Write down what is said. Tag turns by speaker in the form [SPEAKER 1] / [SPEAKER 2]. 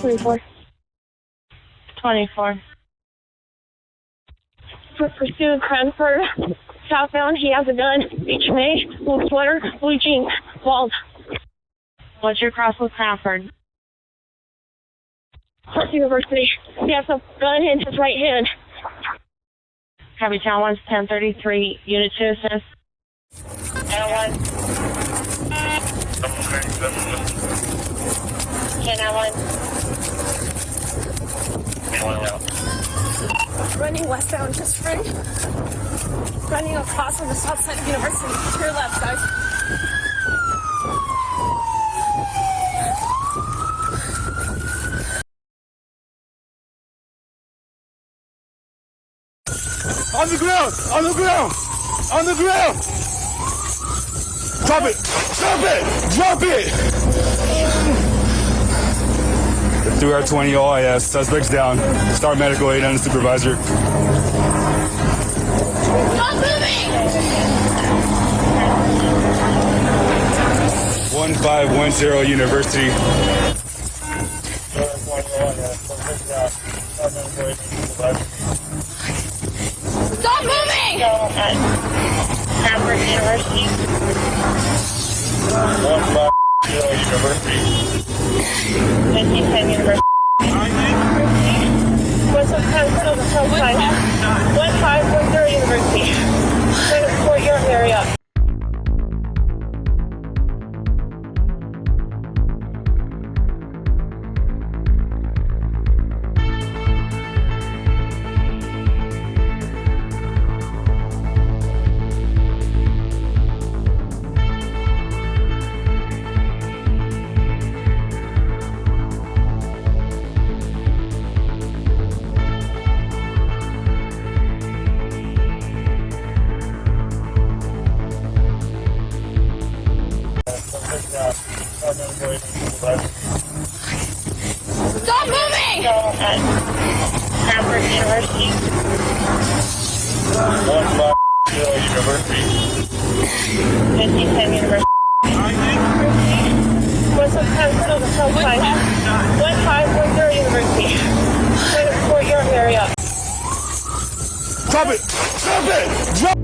[SPEAKER 1] 24.
[SPEAKER 2] 24.
[SPEAKER 1] Pursued Cranford, southbound. He has a gun. HMA, blue sweater, blue jeans, bald.
[SPEAKER 2] What's your cross with Cranford?
[SPEAKER 1] First University. He has a gun in his right hand.
[SPEAKER 2] Copy, Channel 1's 1033, Unit 2 assist. Channel 1. Channel 1.
[SPEAKER 1] Running westbound, just running across on the south side of University. To your left, guys.
[SPEAKER 3] On the ground! On the ground! On the ground! Drop it! Drop it! Drop it! 3R20 OIS, suspects down. Start medical aid on the supervisor.
[SPEAKER 1] Stop moving!
[SPEAKER 3] 1510 University.
[SPEAKER 1] Stop moving!
[SPEAKER 2] Cranford University.
[SPEAKER 3] 1510
[SPEAKER 2] 1510 University.
[SPEAKER 1] What's up, Cranford on the south side? 1510 University. Trying to support your area. Stop moving!
[SPEAKER 2] Cranford University. 1510 University.
[SPEAKER 1] What's up, Cranford on the south side? 1510 University. Trying to support your area.
[SPEAKER 3] Drop it! Drop it! Drop